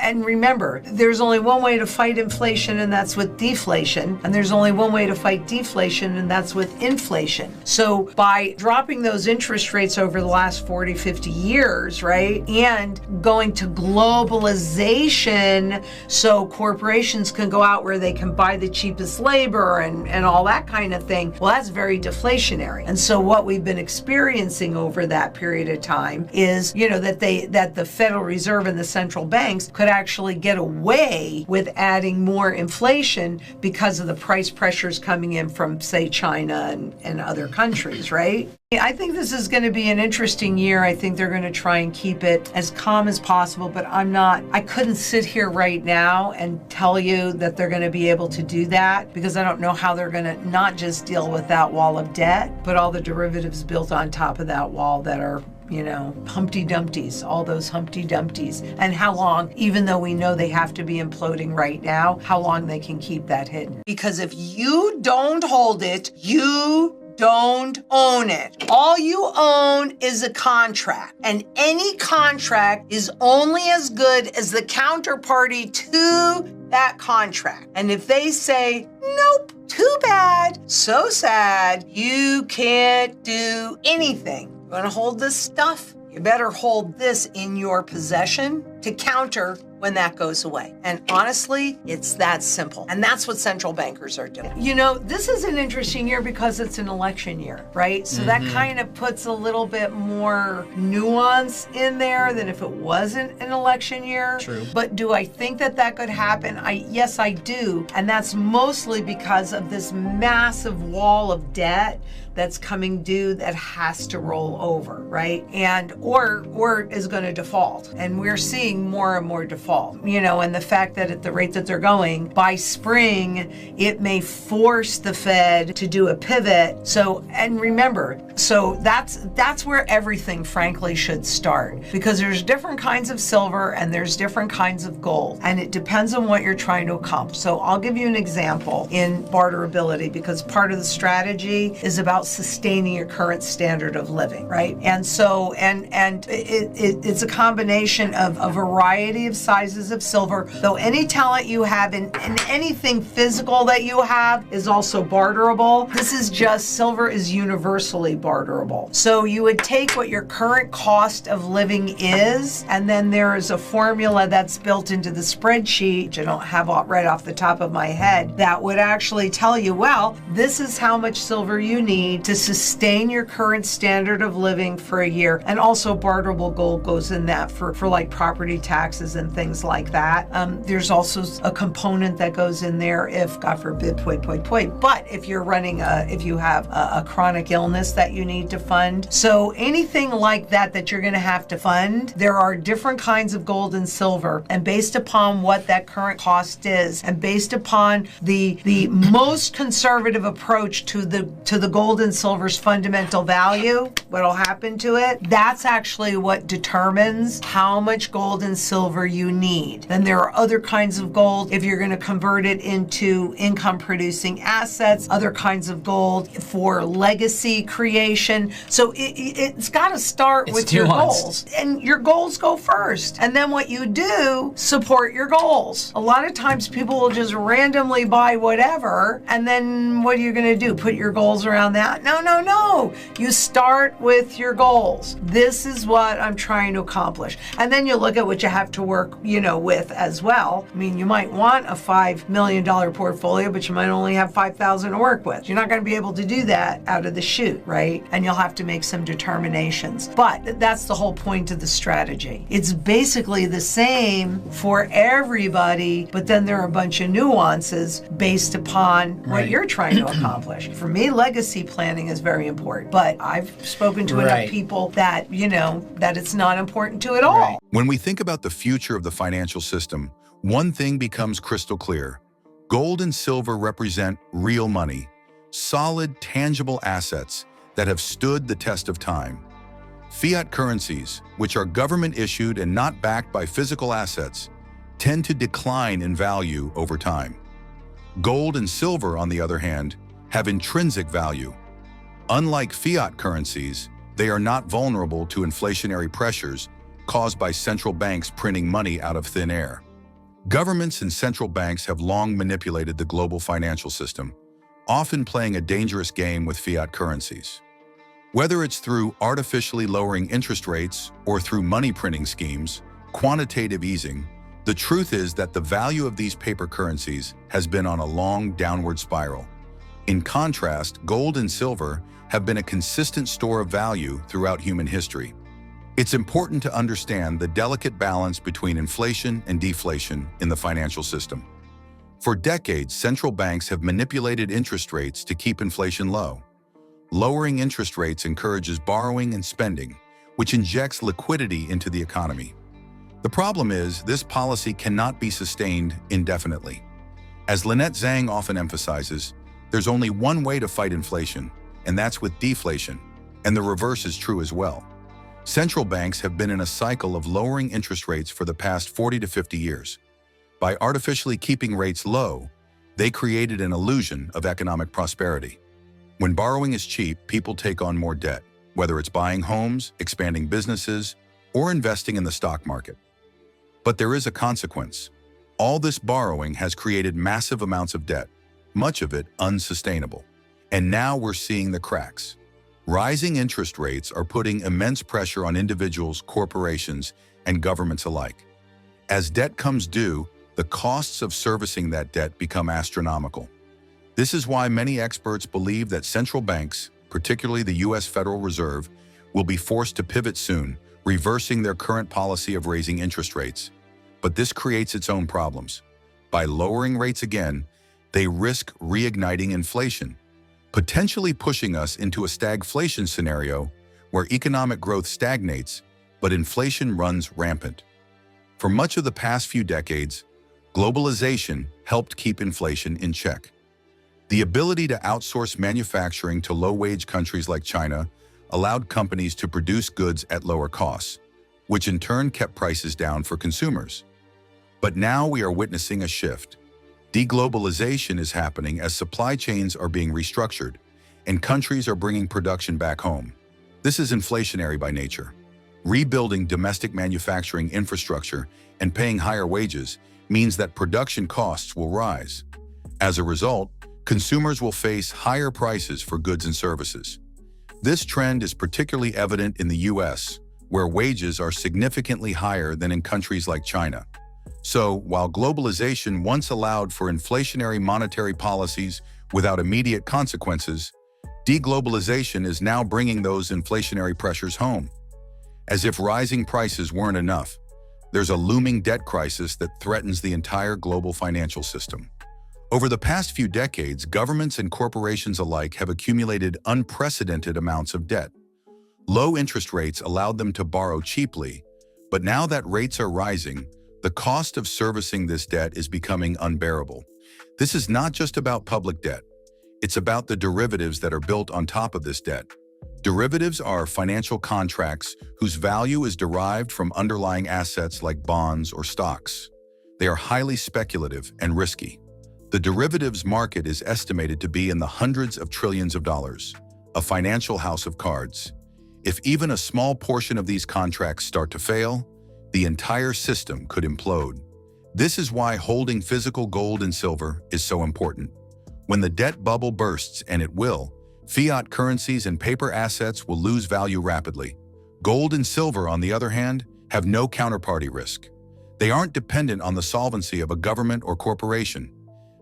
And remember, there's only one way to fight inflation, and that's with deflation. And there's only one way to fight deflation, and that's with inflation. So by dropping those interest rates over the last 40, 50 years, right, and going to globalization so corporations can go out where they can buy the cheapest labor and all that kind of thing, well, that's very deflationary. And so what we've been experiencing over that period of time is, that the Federal Reserve and the central banks could actually get away with adding more inflation because of the price pressures coming in from, say, China and other countries, right? I think this is going to be an interesting year. I think they're going to try and keep it as calm as possible, but I couldn't sit here right now and tell you that they're going to be able to do that, because I don't know how they're going to not just deal with that wall of debt, but all the derivatives built on top of that wall that are, Humpty Dumpties, all those Humpty Dumpties, and how long, even though we know they have to be imploding right now, how long they can keep that hidden. Because if you don't hold it, you don't own it. All you own is a contract, and any contract is only as good as the counterparty to that contract. And if they say, nope, too bad, so sad, you can't do anything. You want to hold this stuff? You better hold this in your possession to counter when that goes away. And honestly, it's that simple. And that's what central bankers are doing. This is an interesting year because it's an election year, right? So that kind of puts a little bit more nuance in there than if it wasn't an election year. True. But do I think that could happen? Yes, I do. And that's mostly because of this massive wall of debt that's coming due that has to roll over, right? And or is going to default. And we're seeing more and more default. And the fact that at the rate that they're going, by spring, it may force the Fed to do a pivot. And remember, that's where everything, frankly, should start. Because there's different kinds of silver and there's different kinds of gold. And it depends on what you're trying to accomplish. So I'll give you an example in barterability, because part of the strategy is about sustaining your current standard of living, right? And so, it's a combination of a variety of sizes of silver, though any talent you have in anything physical that you have is also barterable. This is just, silver is universally barterable. So you would take what your current cost of living is, and then there is a formula that's built into the spreadsheet, which I don't have right off the top of my head, that would actually tell you, well, this is how much silver you need to sustain your current standard of living for a year. And also barterable gold goes in that for like property taxes and things like that. There's also a component that goes in there if, God forbid, but if you're if you have a chronic illness that you need to fund. So anything like that you're going to have to fund, there are different kinds of gold and silver, and based upon what that current cost is, and based upon the most conservative approach to the gold and silver's fundamental value, what'll happen to it, that's actually what determines how much gold and silver you need. Then there are other kinds of gold if you're going to convert it into income producing assets, other kinds of gold for legacy creation. So it's got to start with your goals, and your goals go first. And then what you do, support your goals. A lot of times people will just randomly buy whatever, and then what are you going to do? Put your goals around that? No. You start with your goals. This is what I'm trying to accomplish. And then you look at what you have to work, with as well. I mean, you might want a $5 million portfolio, but you might only have $5,000 to work with. You're not going to be able to do that out of the chute, right? And you'll have to make some determinations. But that's the whole point of the strategy. It's basically the same for everybody, but then there are a bunch of nuances based upon what you're trying to accomplish. For me, legacy planning is very important, but I've spoken to enough people that, that it's not important to at all. When we think about the future of the financial system, one thing becomes crystal clear. Gold and silver represent real money, solid, tangible assets that have stood the test of time. Fiat currencies, which are government-issued and not backed by physical assets, tend to decline in value over time. Gold and silver, on the other hand, have intrinsic value. Unlike fiat currencies, they are not vulnerable to inflationary pressures caused by central banks printing money out of thin air. Governments and central banks have long manipulated the global financial system, often playing a dangerous game with fiat currencies. Whether it's through artificially lowering interest rates or through money printing schemes, quantitative easing, the truth is that the value of these paper currencies has been on a long downward spiral. In contrast, gold and silver have been a consistent store of value throughout human history. It's important to understand the delicate balance between inflation and deflation in the financial system. For decades, central banks have manipulated interest rates to keep inflation low. Lowering interest rates encourages borrowing and spending, which injects liquidity into the economy. The problem is, this policy cannot be sustained indefinitely. As Lynette Zang often emphasizes, there's only one way to fight inflation, and that's with deflation, and the reverse is true as well. Central banks have been in a cycle of lowering interest rates for the past 40 to 50 years. By artificially keeping rates low, they created an illusion of economic prosperity. When borrowing is cheap, people take on more debt, whether it's buying homes, expanding businesses, or investing in the stock market. But there is a consequence. All this borrowing has created massive amounts of debt, much of it unsustainable. And now we're seeing the cracks. Rising interest rates are putting immense pressure on individuals, corporations, and governments alike. As debt comes due, the costs of servicing that debt become astronomical. This is why many experts believe that central banks, particularly the U.S. Federal Reserve, will be forced to pivot soon, reversing their current policy of raising interest rates. But this creates its own problems. By lowering rates again, they risk reigniting inflation, potentially pushing us into a stagflation scenario where economic growth stagnates, but inflation runs rampant. For much of the past few decades, globalization helped keep inflation in check. The ability to outsource manufacturing to low-wage countries like China allowed companies to produce goods at lower costs, which in turn kept prices down for consumers. But now we are witnessing a shift. Deglobalization is happening as supply chains are being restructured, and countries are bringing production back home. This is inflationary by nature. Rebuilding domestic manufacturing infrastructure and paying higher wages means that production costs will rise. As a result, consumers will face higher prices for goods and services. This trend is particularly evident in the U.S., where wages are significantly higher than in countries like China. So, while globalization once allowed for inflationary monetary policies without immediate consequences, deglobalization is now bringing those inflationary pressures home. As if rising prices weren't enough, there's a looming debt crisis that threatens the entire global financial system. Over the past few decades, governments and corporations alike have accumulated unprecedented amounts of debt. Low interest rates allowed them to borrow cheaply, but now that rates are rising, the cost of servicing this debt is becoming unbearable. This is not just about public debt. It's about the derivatives that are built on top of this debt. Derivatives are financial contracts whose value is derived from underlying assets like bonds or stocks. They are highly speculative and risky. The derivatives market is estimated to be in the hundreds of trillions of dollars, a financial house of cards. If even a small portion of these contracts start to fail, the entire system could implode. This is why holding physical gold and silver is so important. When the debt bubble bursts, and it will, fiat currencies and paper assets will lose value rapidly. Gold and silver, on the other hand, have no counterparty risk. They aren't dependent on the solvency of a government or corporation.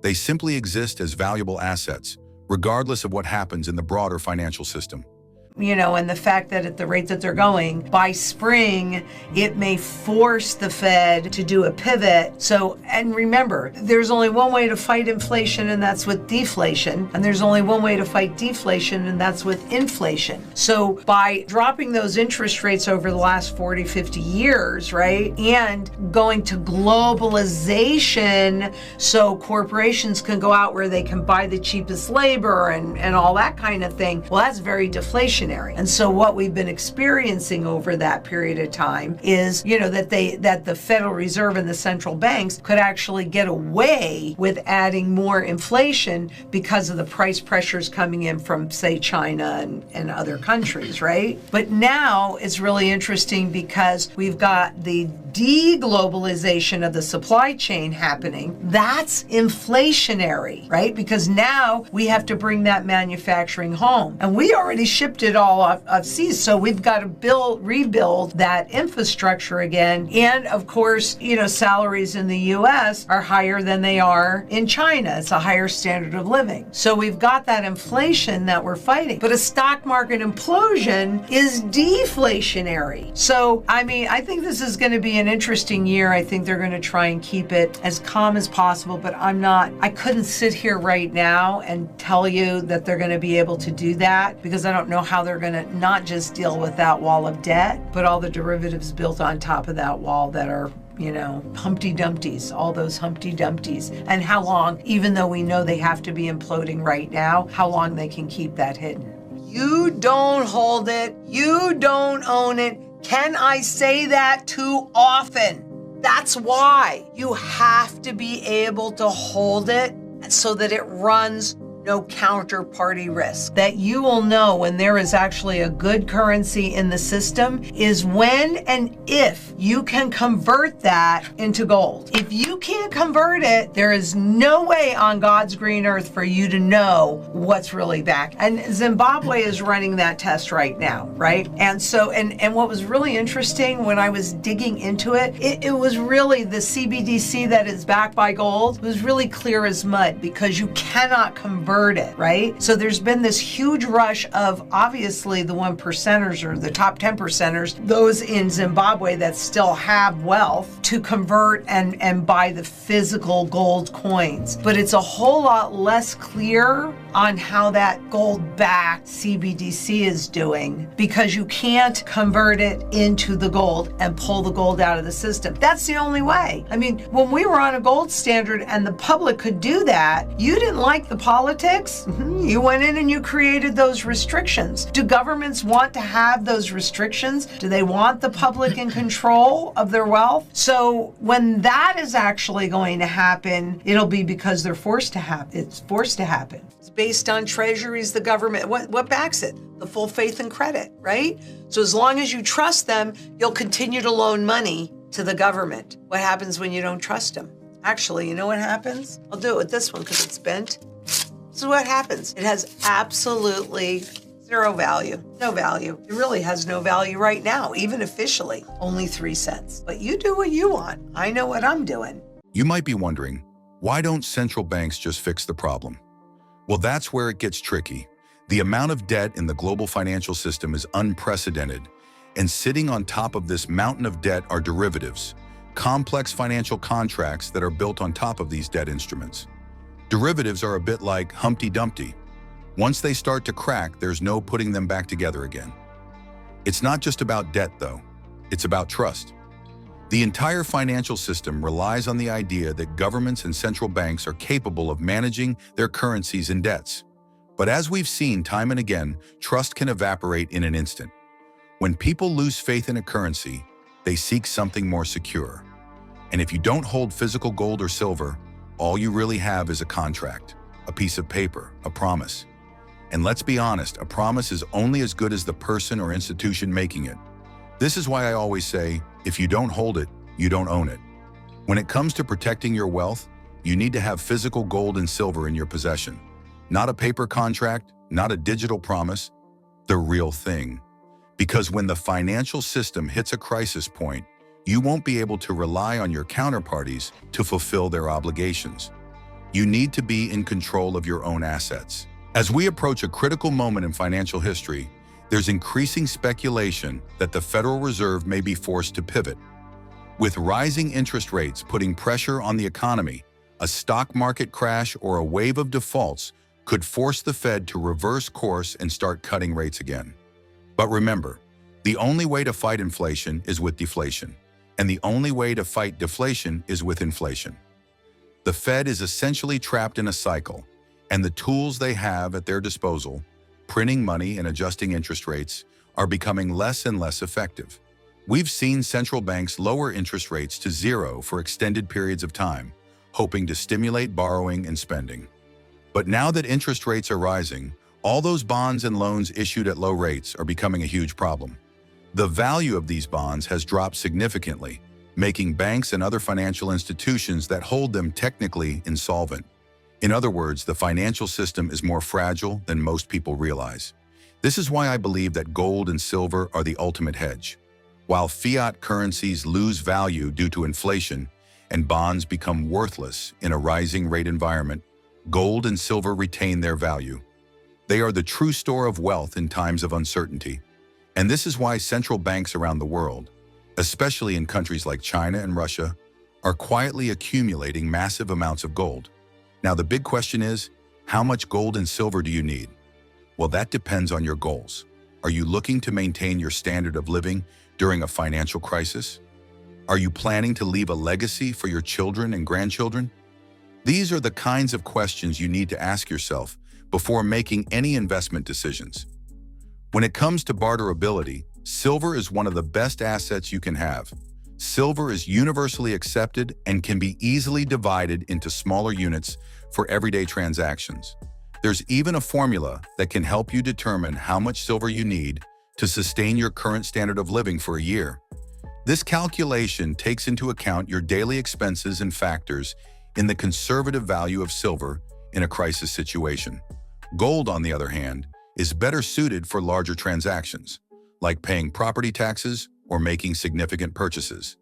They simply exist as valuable assets, regardless of what happens in the broader financial system. And the fact that at the rate that they're going, by spring, it may force the Fed to do a pivot. So, and remember, there's only one way to fight inflation, and that's with deflation. And there's only one way to fight deflation, and that's with inflation. So by dropping those interest rates over the last 40, 50 years, right, and going to globalization so corporations can go out where they can buy the cheapest labor and all that kind of thing, well, that's very deflationary. inflationary. And so what we've been experiencing over that period of time is, that the Federal Reserve and the central banks could actually get away with adding more inflation because of the price pressures coming in from, say, China and other countries, right? But now it's really interesting because we've got the deglobalization of the supply chain happening. That's inflationary, right? Because now we have to bring that manufacturing home. And we already shipped it all off seas, so we've got to rebuild that infrastructure again. And of course, salaries in the US are higher than they are in China. It's a higher standard of living. So we've got that inflation that we're fighting. But a stock market implosion is deflationary. So, I think this is going to be an interesting year. I think they're going to try and keep it as calm as possible, but I couldn't sit here right now and tell you that they're going to be able to do that, because I don't know how they're going to not just deal with that wall of debt, but all the derivatives built on top of that wall that are Humpty Dumpties, all those Humpty Dumpties, and how long, even though we know they have to be imploding right now, how long they can keep that hidden. You don't hold it. You don't own it. Can I say that too often? That's why you have to be able to hold it so that it runs no counterparty risk. That you will know when there is actually a good currency in the system is when and if you can convert that into gold. If you can't convert it, there is no way on God's green earth for you to know what's really back. And Zimbabwe is running that test right now, right? And so, and what was really interesting when I was digging into it, it was really the CBDC that is backed by gold was really clear as mud, because you cannot convert it, right? So there's been this huge rush of obviously the 1%ers or the top 10%ers, those in Zimbabwe that still have wealth, to convert and buy the physical gold coins. But it's a whole lot less clear on how that gold-backed CBDC is doing, because you can't convert it into the gold and pull the gold out of the system. That's the only way. When we were on a gold standard and the public could do that, you didn't like the politics, you went in and you created those restrictions. Do governments want to have those restrictions? Do they want the public in control of their wealth? So when that is actually going to happen, it'll be because they're forced to happen. It's forced to happen. It's based on treasuries, the government. What backs it? The full faith and credit, right? So as long as you trust them, you'll continue to loan money to the government. What happens when you don't trust them? Actually, you know what happens? I'll do it with this one because it's bent. This is what happens. It has absolutely zero value. No value. It really has no value right now, even officially. Only 3 cents. But you do what you want. I know what I'm doing. You might be wondering, why don't central banks just fix the problem? Well, that's where it gets tricky. The amount of debt in the global financial system is unprecedented, and sitting on top of this mountain of debt are derivatives, complex financial contracts that are built on top of these debt instruments. Derivatives are a bit like Humpty Dumpty. Once they start to crack, there's no putting them back together again. It's not just about debt, though. It's about trust. The entire financial system relies on the idea that governments and central banks are capable of managing their currencies and debts. But as we've seen time and again, trust can evaporate in an instant. When people lose faith in a currency, they seek something more secure. And if you don't hold physical gold or silver, all you really have is a contract, a piece of paper, a promise. And let's be honest, a promise is only as good as the person or institution making it. This is why I always say, if you don't hold it, you don't own it. When it comes to protecting your wealth, you need to have physical gold and silver in your possession. Not a paper contract, not a digital promise, the real thing. Because when the financial system hits a crisis point, you won't be able to rely on your counterparties to fulfill their obligations. You need to be in control of your own assets. As we approach a critical moment in financial history, there's increasing speculation that the Federal Reserve may be forced to pivot. With rising interest rates putting pressure on the economy, a stock market crash or a wave of defaults could force the Fed to reverse course and start cutting rates again. But remember, the only way to fight inflation is with deflation, and the only way to fight deflation is with inflation. The Fed is essentially trapped in a cycle, and the tools they have at their disposal, printing money and adjusting interest rates are becoming less and less effective. We've seen central banks lower interest rates to zero for extended periods of time, hoping to stimulate borrowing and spending. But now that interest rates are rising, all those bonds and loans issued at low rates are becoming a huge problem. The value of these bonds has dropped significantly, making banks and other financial institutions that hold them technically insolvent. In other words, the financial system is more fragile than most people realize. This is why I believe that gold and silver are the ultimate hedge. While fiat currencies lose value due to inflation and bonds become worthless in a rising rate environment, gold and silver retain their value. They are the true store of wealth in times of uncertainty. And this is why central banks around the world, especially in countries like China and Russia, are quietly accumulating massive amounts of gold. Now, the big question is, how much gold and silver do you need? Well, that depends on your goals. Are you looking to maintain your standard of living during a financial crisis? Are you planning to leave a legacy for your children and grandchildren? These are the kinds of questions you need to ask yourself before making any investment decisions. When it comes to barterability, silver is one of the best assets you can have. Silver is universally accepted and can be easily divided into smaller units for everyday transactions. There's even a formula that can help you determine how much silver you need to sustain your current standard of living for a year. This calculation takes into account your daily expenses and factors in the conservative value of silver in a crisis situation. Gold, on the other hand, is better suited for larger transactions, like paying property taxes or making significant purchases.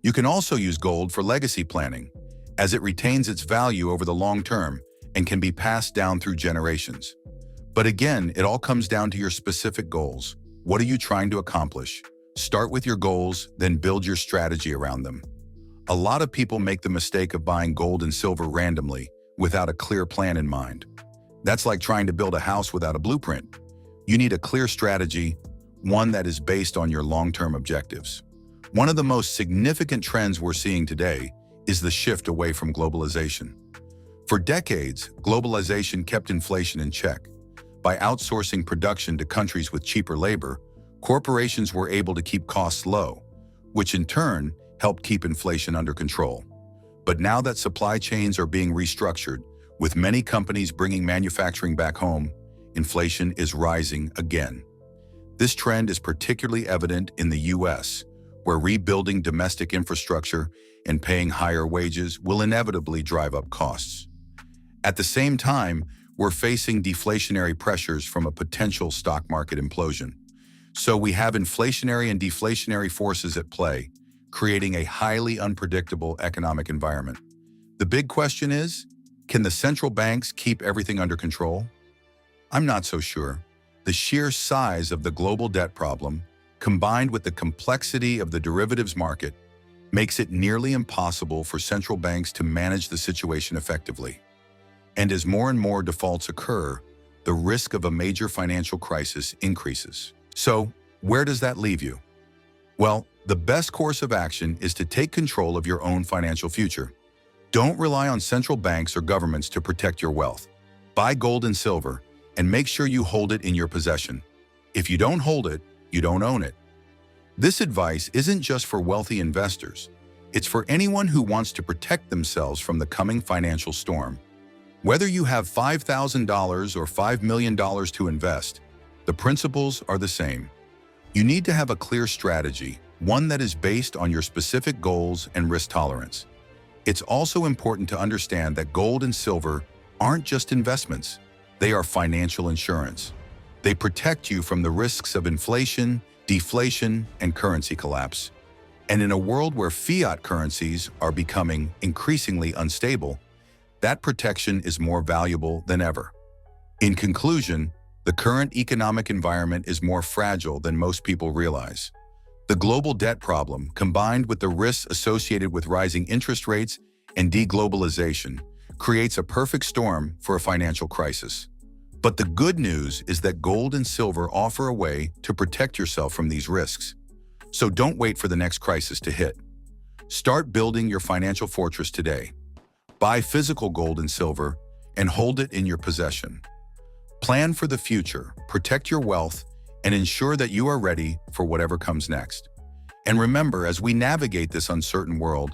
You can also use gold for legacy planning, as it retains its value over the long term and can be passed down through generations. But again, it all comes down to your specific goals. What are you trying to accomplish? Start with your goals, then build your strategy around them. A lot of people make the mistake of buying gold and silver randomly without a clear plan in mind. That's like trying to build a house without a blueprint. You need a clear strategy, one that is based on your long-term objectives. One of the most significant trends we're seeing today is the shift away from globalization. For decades, globalization kept inflation in check. By outsourcing production to countries with cheaper labor, corporations were able to keep costs low, which in turn helped keep inflation under control. But now that supply chains are being restructured, with many companies bringing manufacturing back home, inflation is rising again. This trend is particularly evident in the US, where rebuilding domestic infrastructure and paying higher wages will inevitably drive up costs. At the same time, we're facing deflationary pressures from a potential stock market implosion. So we have inflationary and deflationary forces at play, creating a highly unpredictable economic environment. The big question is, can the central banks keep everything under control? I'm not so sure. The sheer size of the global debt problem, combined with the complexity of the derivatives market, makes it nearly impossible for central banks to manage the situation effectively. And as more and more defaults occur, the risk of a major financial crisis increases. So, where does that leave you? Well, the best course of action is to take control of your own financial future. Don't rely on central banks or governments to protect your wealth. Buy gold and silver, and make sure you hold it in your possession. If you don't hold it, you don't own it. This advice isn't just for wealthy investors. It's for anyone who wants to protect themselves from the coming financial storm. Whether you have $5,000 or $5 million to invest, the principles are the same. You need to have a clear strategy, one that is based on your specific goals and risk tolerance. It's also important to understand that gold and silver aren't just investments. They are financial insurance. They protect you from the risks of inflation, deflation, and currency collapse. And in a world where fiat currencies are becoming increasingly unstable, that protection is more valuable than ever. In conclusion, the current economic environment is more fragile than most people realize. The global debt problem, combined with the risks associated with rising interest rates and deglobalization, creates a perfect storm for a financial crisis. But the good news is that gold and silver offer a way to protect yourself from these risks. So don't wait for the next crisis to hit. Start building your financial fortress today. Buy physical gold and silver and hold it in your possession. Plan for the future, protect your wealth, and ensure that you are ready for whatever comes next. And remember, as we navigate this uncertain world,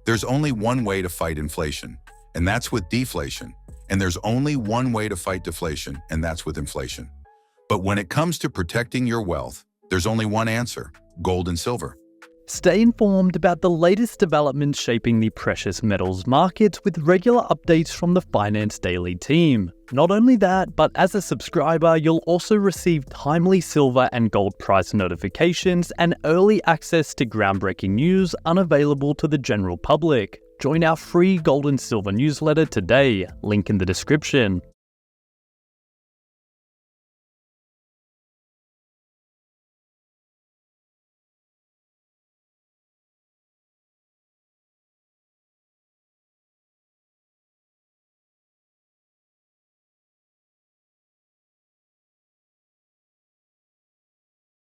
there's only one way to fight inflation, and that's with deflation. And there's only one way to fight deflation, and that's with inflation. But when it comes to protecting your wealth, there's only one answer: gold and silver. Stay informed about the latest developments shaping the precious metals markets with regular updates from the Finance Daily team. Not only that, but as a subscriber, you'll also receive timely silver and gold price notifications and early access to groundbreaking news unavailable to the general public. Join our free gold and silver newsletter today, link in the description.